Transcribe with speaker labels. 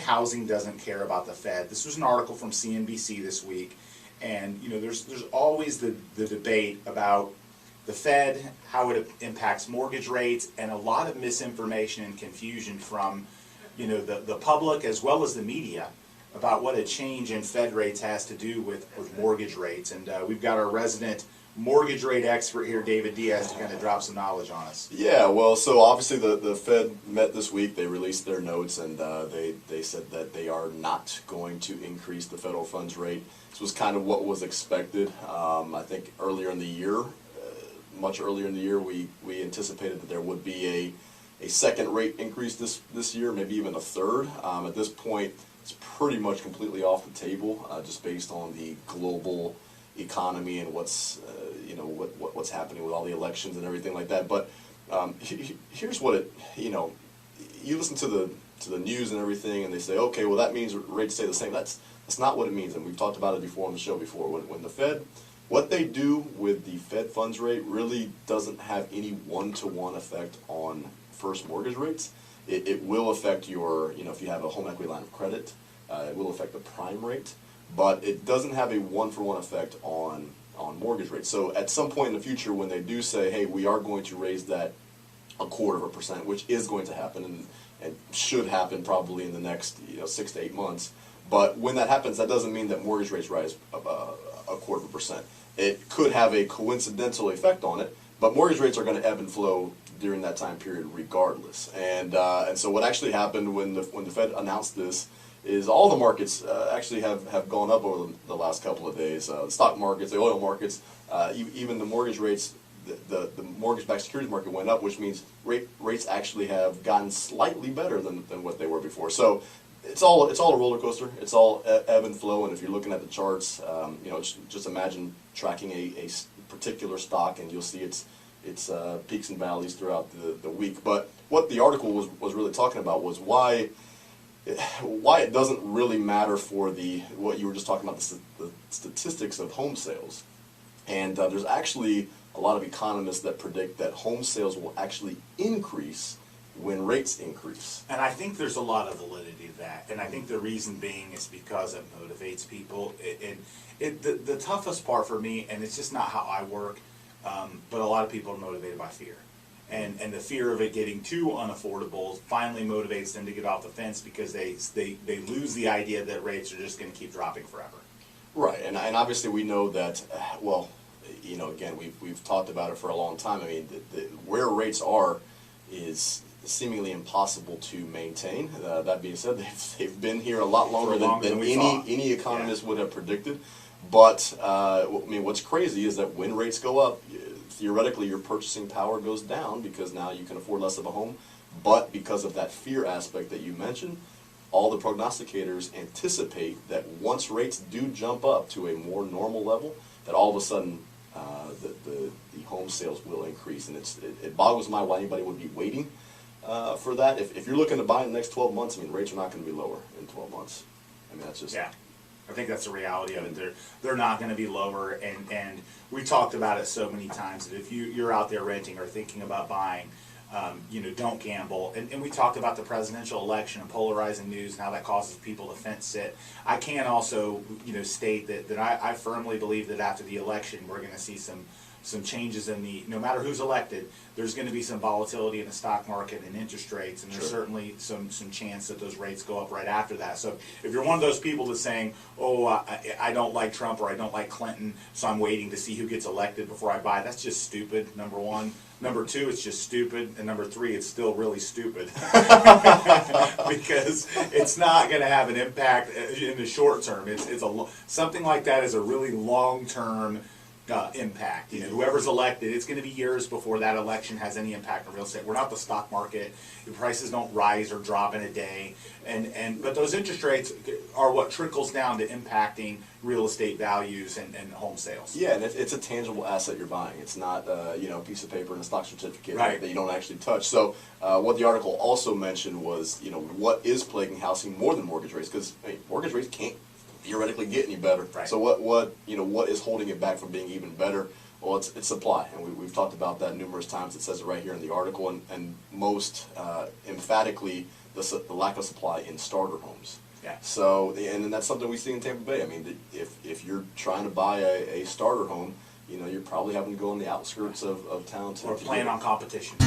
Speaker 1: housing doesn't care about the Fed. This was an article from CNBC this week, and there's always the debate about the Fed, how it impacts mortgage rates, and a lot of misinformation and confusion from the public as well as the media about what a change in Fed rates has to do with mortgage rates. And we've got our resident mortgage rate expert here, David Diaz, to kind of drop some knowledge on us.
Speaker 2: Yeah, well, so obviously the Fed met this week. They released their notes, and they said that they are not going to increase the federal funds rate. This was kind of what was expected. I think earlier in the year, much earlier in the year, we anticipated that there would be a second rate increase this year, maybe even a third. At this point, it's pretty much completely off the table, just based on the global economy and what's what's happening with all the elections and everything like that. But here's what you listen to the news and everything, and they say, okay, well that means rates stay the same. That's not what it means, and we've talked about it before on the show before. When the Fed, what they do with the Fed funds rate really doesn't have any one-to-one effect on first mortgage rates. It will affect your, if you have a home equity line of credit, it will affect the prime rate, but it doesn't have a one-for-one effect on mortgage rates. So at some point in the future, when they do say, hey, we are going to raise that 0.25%, which is going to happen and should happen probably in the next 6 to 8 months. But when that happens, that doesn't mean that mortgage rates rise 0.25%. It could have a coincidental effect on it, but mortgage rates are going to ebb and flow during that time period regardless. And so what actually happened when the Fed announced this is all the markets actually have gone up over the last couple of days. The stock markets, the oil markets, even the mortgage rates, the mortgage-backed securities market went up, which means rates actually have gotten slightly better than what they were before. So it's all a roller coaster. It's all ebb and flow. And if you're looking at the charts, just imagine tracking a particular stock, and you'll see its peaks and valleys throughout the week. But what the article was really talking about was why it doesn't really matter for what you were just talking about, the statistics of home sales. And there's actually a lot of economists that predict that home sales will actually increase when rates increase.
Speaker 1: And I think there's a lot of validity to that. And I think the reason being is because it motivates people. The toughest part for me, and it's just not how I work, but a lot of people are motivated by fear. And the fear of it getting too unaffordable finally motivates them to get off the fence, because they lose the idea that rates are just going to keep dropping forever.
Speaker 2: Right, and obviously we know that, again, we've talked about it for a long time. I mean, where rates are is seemingly impossible to maintain. That being said, they've been here a lot longer than any economist would have predicted. But what's crazy is that when rates go up, theoretically your purchasing power goes down, because now you can afford less of a home. But because of that fear aspect that you mentioned, all the prognosticators anticipate that once rates do jump up to a more normal level, that all of a sudden the home sales will increase. And it boggles my mind why anybody would be waiting for that. If you're looking to buy in the next 12 months, rates are not going to be lower in 12 months. That's just...
Speaker 1: Yeah. I think that's the reality of it. They're not going to be lower, and we talked about it so many times that if you're out there renting or thinking about buying, don't gamble. And we talked about the presidential election and polarizing news and how that causes people to fence sit. I can also state that I firmly believe that after the election we're going to see some changes in no matter who's elected, there's going to be some volatility in the stock market and interest rates, and there's certainly some chance that those rates go up right after that. So if you're one of those people that's saying, I don't like Trump or I don't like Clinton, so I'm waiting to see who gets elected before I buy, that's just stupid, number one. Number two, it's just stupid. And number three, it's still really stupid. Because it's not going to have an impact in the short term. Something like that is a really long-term impact. Whoever's elected, it's going to be years before that election has any impact on real estate. We're not the stock market. The prices don't rise or drop in a day. But those interest rates are what trickles down to impacting real estate values and home sales.
Speaker 2: Yeah, and it's a tangible asset you're buying. It's not a piece of paper and a stock certificate that you don't actually touch. So what the article also mentioned was what is plaguing housing more than mortgage rates, because mortgage rates can't theoretically get any better. Right. So what is holding it back from being even better? Well, it's supply, and we've talked about that numerous times. It says it right here in the article, and most emphatically, the lack of supply in starter homes.
Speaker 1: Yeah.
Speaker 2: So, and that's something we see in Tampa Bay. I mean, if you're trying to buy a starter home, you're probably having to go on the outskirts of town to
Speaker 1: Or plan
Speaker 2: get it.
Speaker 1: on competition.